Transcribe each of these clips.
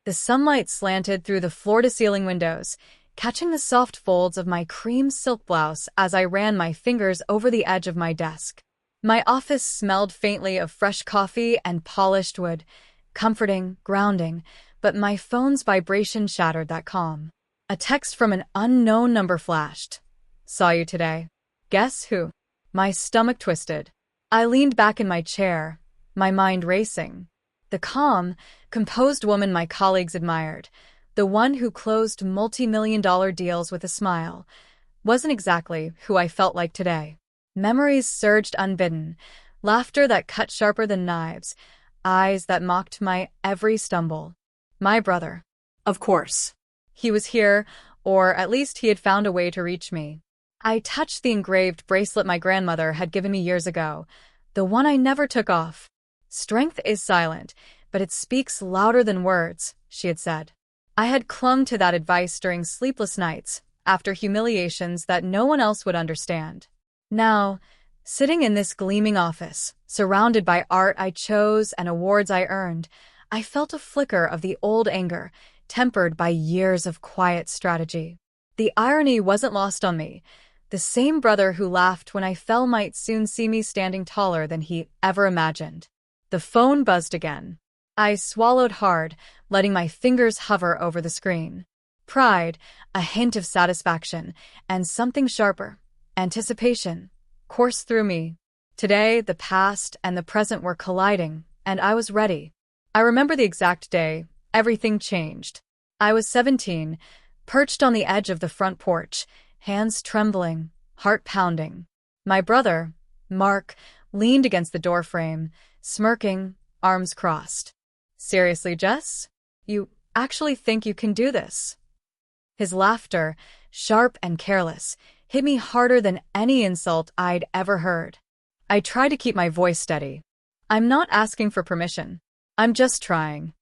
The sunlight slanted through the floor-to-ceiling windows, catching the soft folds of my cream silk blouse as I ran my fingers over the edge of my desk. My office smelled faintly of fresh coffee and polished wood, comforting, grounding, but my phone's vibration shattered that calm. A text from an unknown number flashed. "Saw you today. Guess who?" My stomach twisted. I leaned back in my chair, my mind racing. The calm, composed woman my colleagues admired, the one who closed multi-million-dollar deals with a smile, wasn't exactly who I felt like today. Memories surged unbidden, laughter that cut sharper than knives, eyes that mocked my every stumble. My brother. Of course. He was here, or at least he had found a way to reach me. I touched the engraved bracelet my grandmother had given me years ago, the one I never took off. "Strength is silent, but it speaks louder than words," she had said. I had clung to that advice during sleepless nights, after humiliations that no one else would understand. Now, sitting in this gleaming office, surrounded by art I chose and awards I earned, I felt a flicker of the old anger, tempered by years of quiet strategy. The irony wasn't lost on me. The same brother who laughed when I fell might soon see me standing taller than he ever imagined. The phone buzzed again. I swallowed hard, letting my fingers hover over the screen. Pride, a hint of satisfaction, and something sharper, anticipation, coursed through me. Today, the past and the present were colliding, and I was ready. I remember the exact day. Everything changed. I was 17, perched on the edge of the front porch, hands trembling, heart pounding. My brother, Mark, leaned against the doorframe, smirking, arms crossed. "Seriously, Jess? You actually think you can do this?" His laughter, sharp and careless, hit me harder than any insult I'd ever heard. I tried to keep my voice steady. "I'm not asking for permission. I'm just trying."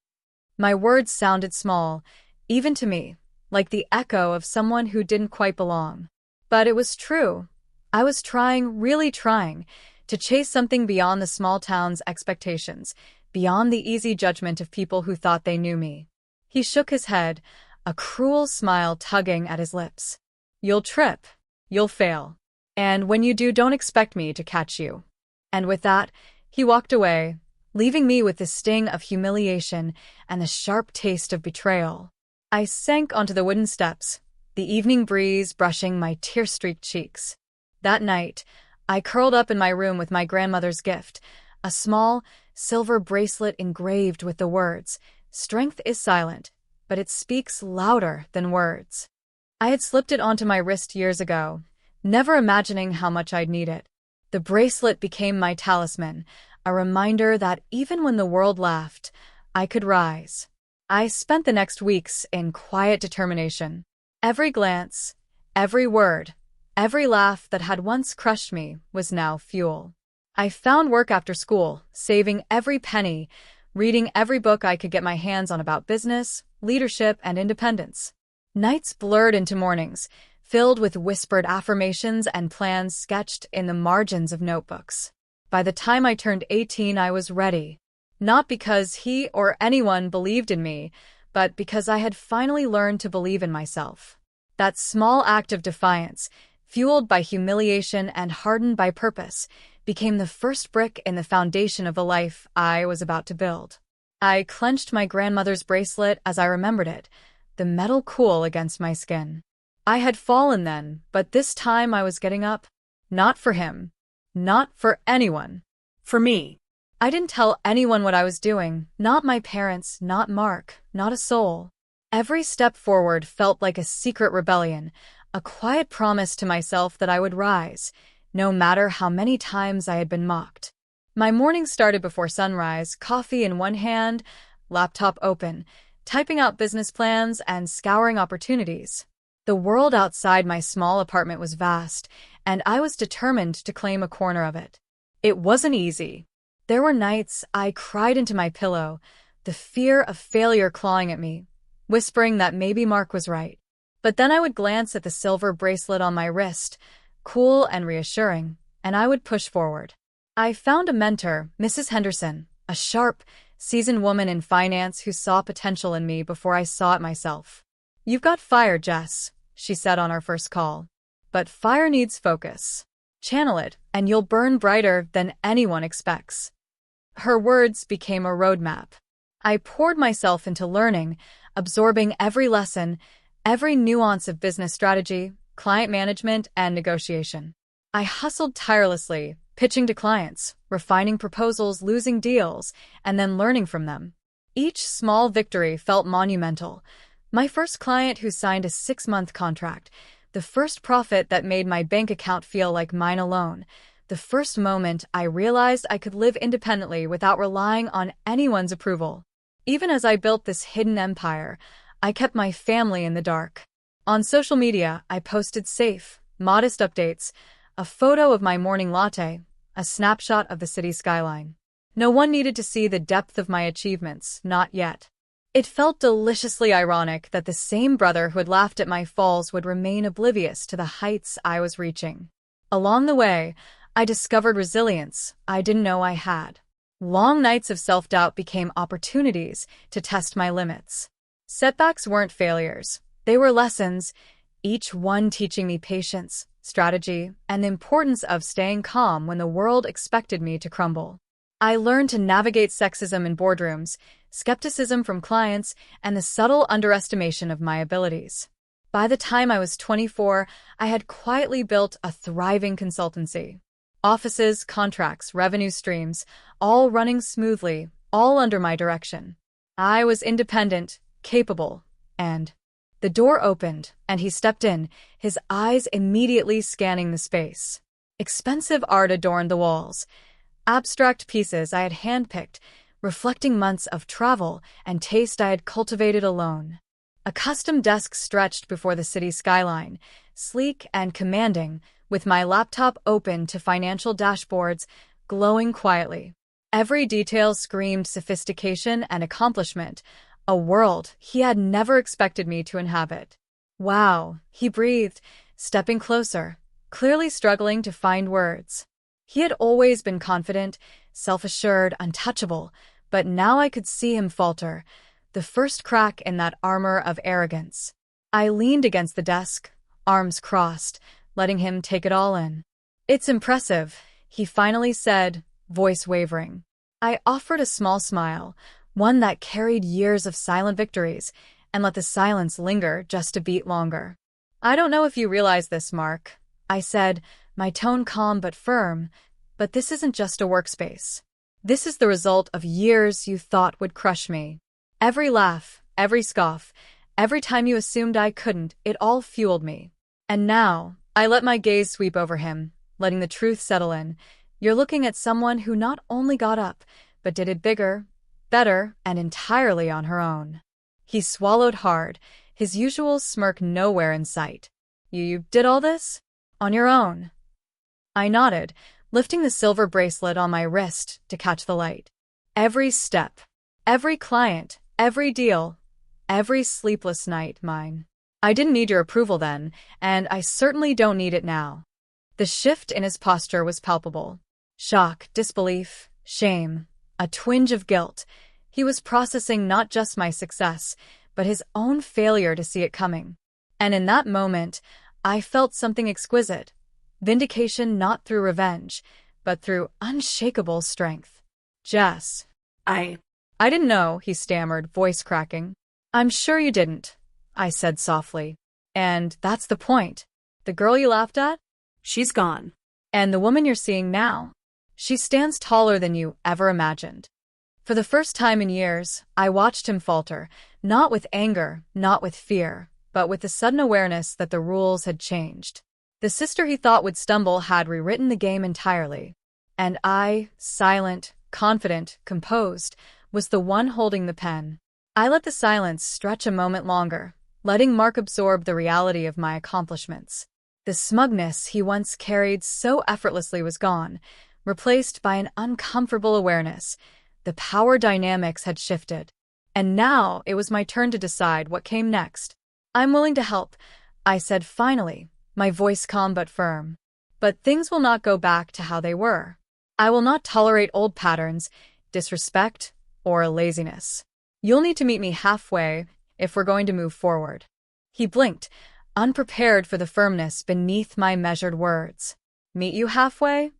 My words sounded small, even to me, like the echo of someone who didn't quite belong. But it was true. I was trying, really trying, to chase something beyond the small town's expectations, beyond the easy judgment of people who thought they knew me. He shook his head, a cruel smile tugging at his lips. "You'll trip. You'll fail. And when you do, don't expect me to catch you." And with that, he walked away, leaving me with the sting of humiliation and the sharp taste of betrayal. I sank onto the wooden steps, the evening breeze brushing my tear-streaked cheeks. That night, I curled up in my room with my grandmother's gift, a small, silver bracelet engraved with the words, "Strength is silent, but it speaks louder than words." I had slipped it onto my wrist years ago, never imagining how much I'd need it. The bracelet became my talisman, a reminder that even when the world laughed, I could rise. I spent the next weeks in quiet determination. Every glance, every word, every laugh that had once crushed me was now fuel. I found work after school, saving every penny, reading every book I could get my hands on about business, leadership, and independence. Nights blurred into mornings, filled with whispered affirmations and plans sketched in the margins of notebooks. By the time I turned 18, I was ready. Not because he or anyone believed in me, but because I had finally learned to believe in myself. That small act of defiance, fueled by humiliation and hardened by purpose, became the first brick in the foundation of the life I was about to build. I clenched my grandmother's bracelet as I remembered it, the metal cool against my skin. I had fallen then, but this time I was getting up. Not for him. Not for anyone. For me. I didn't tell anyone what I was doing, not my parents, not Mark, not a soul. Every step forward felt like a secret rebellion, a quiet promise to myself that I would rise, no matter how many times I had been mocked. My morning started before sunrise, coffee in one hand, laptop open, typing out business plans and scouring opportunities. The world outside my small apartment was vast, and I was determined to claim a corner of it. It wasn't easy. There were nights I cried into my pillow, the fear of failure clawing at me, whispering that maybe Mark was right. But then I would glance at the silver bracelet on my wrist, cool and reassuring, and I would push forward. I found a mentor, Mrs. Henderson, a sharp, seasoned woman in finance who saw potential in me before I saw it myself. "You've got fire, Jess," she said on our first call. "But fire needs focus. Channel it, and you'll burn brighter than anyone expects." Her words became a roadmap. I poured myself into learning, absorbing every lesson, every nuance of business strategy, client management, and negotiation. I hustled tirelessly, pitching to clients, refining proposals, losing deals, and then learning from them. Each small victory felt monumental. My first client who signed a 6-month contract, the first profit that made my bank account feel like mine alone, the first moment I realized I could live independently without relying on anyone's approval. Even as I built this hidden empire, I kept my family in the dark. On social media, I posted safe, modest updates, a photo of my morning latte, a snapshot of the city skyline. No one needed to see the depth of my achievements, not yet. It felt deliciously ironic that the same brother who had laughed at my falls would remain oblivious to the heights I was reaching. Along the way, I discovered resilience I didn't know I had. Long nights of self-doubt became opportunities to test my limits. Setbacks weren't failures. They were lessons, each one teaching me patience, strategy, and the importance of staying calm when the world expected me to crumble. I learned to navigate sexism in boardrooms, skepticism from clients, and the subtle underestimation of my abilities. By the time I was 24, I had quietly built a thriving consultancy. Offices, contracts, revenue streams, all running smoothly, all under my direction. I was independent, capable, and the door opened, and he stepped in, his eyes immediately scanning the space. Expensive art adorned the walls, abstract pieces I had handpicked, reflecting months of travel and taste I had cultivated alone. A custom desk stretched before the city skyline, sleek and commanding, with my laptop open to financial dashboards, glowing quietly. Every detail screamed sophistication and accomplishment, a world he had never expected me to inhabit. "Wow," he breathed, stepping closer, clearly struggling to find words. He had always been confident, self-assured, untouchable, but now I could see him falter, the first crack in that armor of arrogance. I leaned against the desk, arms crossed, letting him take it all in. "It's impressive," he finally said, voice wavering. I offered a small smile, one that carried years of silent victories, and let the silence linger just a beat longer. "I don't know if you realize this, Mark," I said, my tone calm but firm, "but this isn't just a workspace. This is the result of years you thought would crush me. Every laugh, every scoff, every time you assumed I couldn't, it all fueled me. And now," I let my gaze sweep over him, letting the truth settle in, "you're looking at someone who not only got up, but did it bigger, better, and entirely on her own." He swallowed hard, his usual smirk nowhere in sight. You did all this? On your own?" I nodded, lifting the silver bracelet on my wrist to catch the light. "Every step, every client, every deal, every sleepless night, mine. I didn't need your approval then, and I certainly don't need it now." The shift in his posture was palpable. Shock, disbelief, shame, a twinge of guilt. He was processing not just my success, but his own failure to see it coming. And in that moment, I felt something exquisite. Vindication not through revenge, but through unshakable strength. "Jess, I didn't know," he stammered, voice cracking. "I'm sure you didn't," I said softly. "And that's the point. The girl you laughed at? She's gone. And the woman you're seeing now? She stands taller than you ever imagined." For the first time in years, I watched him falter, not with anger, not with fear, but with the sudden awareness that the rules had changed. The sister he thought would stumble had rewritten the game entirely. And I, silent, confident, composed, was the one holding the pen. I let the silence stretch a moment longer, letting Mark absorb the reality of my accomplishments. The smugness he once carried so effortlessly was gone, replaced by an uncomfortable awareness. The power dynamics had shifted. And now it was my turn to decide what came next. "I'm willing to help," I said finally, my voice calm but firm. "But things will not go back to how they were. I will not tolerate old patterns, disrespect, or laziness. You'll need to meet me halfway if we're going to move forward. He blinked, unprepared for the firmness beneath my measured words. Meet you halfway?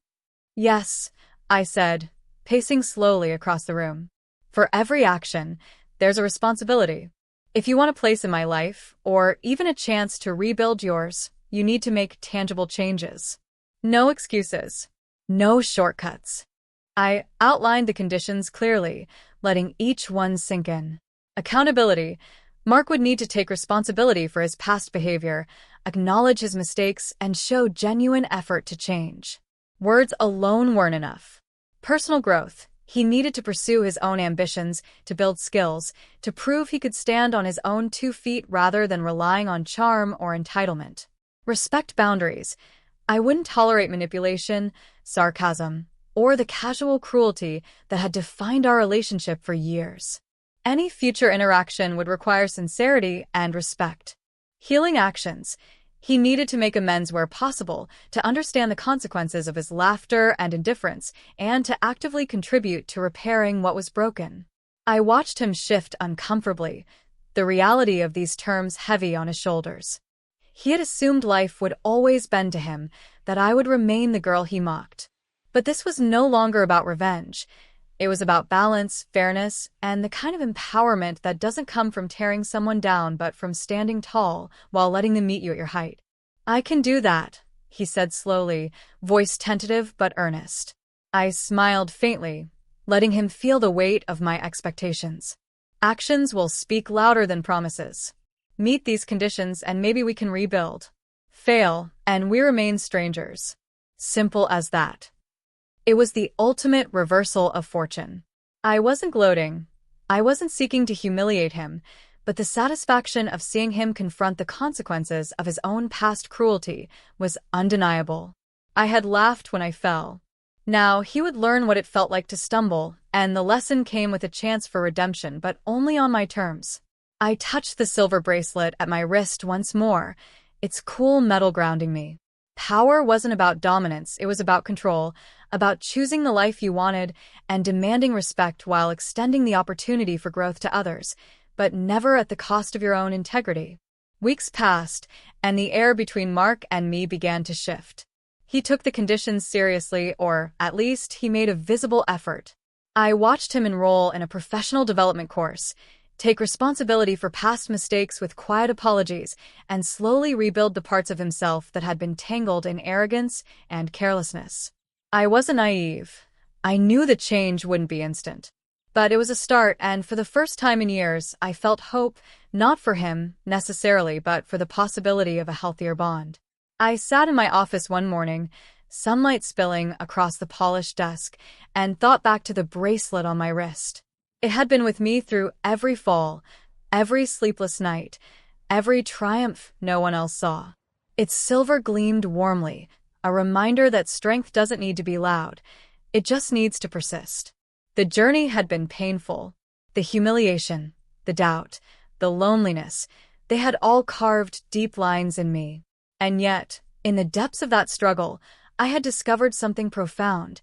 Yes, I said, pacing slowly across the room. For every action, there's a responsibility. If you want a place in my life, or even a chance to rebuild yours, you need to make tangible changes. No excuses. No shortcuts. I outlined the conditions clearly, letting each one sink in. Accountability. Mark would need to take responsibility for his past behavior, acknowledge his mistakes, and show genuine effort to change. Words alone weren't enough. Personal growth. He needed to pursue his own ambitions, to build skills, to prove he could stand on his own 2 feet rather than relying on charm or entitlement. Respect boundaries. I wouldn't tolerate manipulation, sarcasm, or the casual cruelty that had defined our relationship for years. Any future interaction would require sincerity and respect. Healing actions. He needed to make amends where possible, to understand the consequences of his laughter and indifference, and to actively contribute to repairing what was broken. I watched him shift uncomfortably, the reality of these terms heavy on his shoulders. He had assumed life would always bend to him, that I would remain the girl he mocked. But this was no longer about revenge. It was about balance, fairness, and the kind of empowerment that doesn't come from tearing someone down but from standing tall while letting them meet you at your height. I can do that, he said slowly, voice tentative but earnest. I smiled faintly, letting him feel the weight of my expectations. Actions will speak louder than promises. Meet these conditions and maybe we can rebuild. Fail, and we remain strangers. Simple as that. It was the ultimate reversal of fortune. I wasn't gloating. I wasn't seeking to humiliate him, but the satisfaction of seeing him confront the consequences of his own past cruelty was undeniable. I had laughed when I fell. Now he would learn what it felt like to stumble, and the lesson came with a chance for redemption, but only on my terms. I touched the silver bracelet at my wrist once more, its cool metal grounding me. Power wasn't about dominance, it was about control, about choosing the life you wanted and demanding respect while extending the opportunity for growth to others, but never at the cost of your own integrity. Weeks passed, and the air between Mark and me began to shift. He took the conditions seriously, or at least he made a visible effort. I watched him enroll in a professional development course, take responsibility for past mistakes with quiet apologies, and slowly rebuild the parts of himself that had been tangled in arrogance and carelessness. I wasn't naive. I knew the change wouldn't be instant. But it was a start, and for the first time in years, I felt hope, not for him, necessarily, but for the possibility of a healthier bond. I sat in my office one morning, sunlight spilling across the polished desk, and thought back to the bracelet on my wrist. It had been with me through every fall, every sleepless night, every triumph no one else saw. Its silver gleamed warmly, a reminder that strength doesn't need to be loud, it just needs to persist. The journey had been painful. The humiliation, the doubt, the loneliness, they had all carved deep lines in me. And yet, in the depths of that struggle, I had discovered something profound.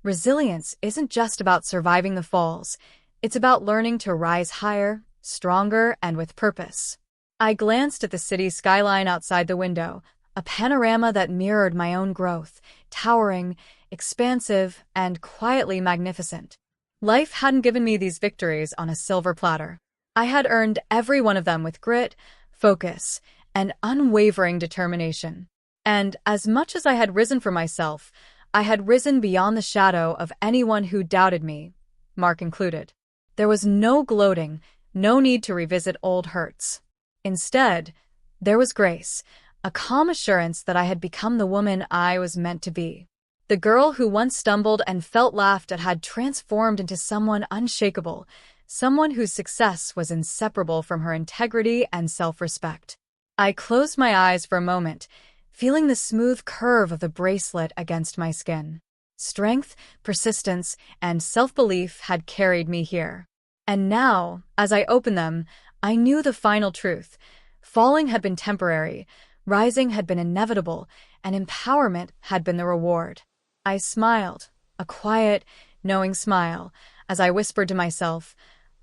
Resilience isn't just about surviving the falls. It's about learning to rise higher, stronger, and with purpose. I glanced at the city skyline outside the window, a panorama that mirrored my own growth, towering, expansive, and quietly magnificent. Life hadn't given me these victories on a silver platter. I had earned every one of them with grit, focus, and unwavering determination. And as much as I had risen for myself, I had risen beyond the shadow of anyone who doubted me, Mark included. There was no gloating, no need to revisit old hurts. Instead, there was grace, a calm assurance that I had become the woman I was meant to be. The girl who once stumbled and felt laughed at had transformed into someone unshakable, someone whose success was inseparable from her integrity and self-respect. I closed my eyes for a moment, feeling the smooth curve of the bracelet against my skin. Strength, persistence, and self-belief had carried me here. And now, as I opened them, I knew the final truth. Falling had been temporary, rising had been inevitable, and empowerment had been the reward. I smiled, a quiet, knowing smile, as I whispered to myself,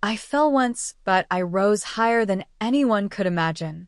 I fell once, but I rose higher than anyone could imagine.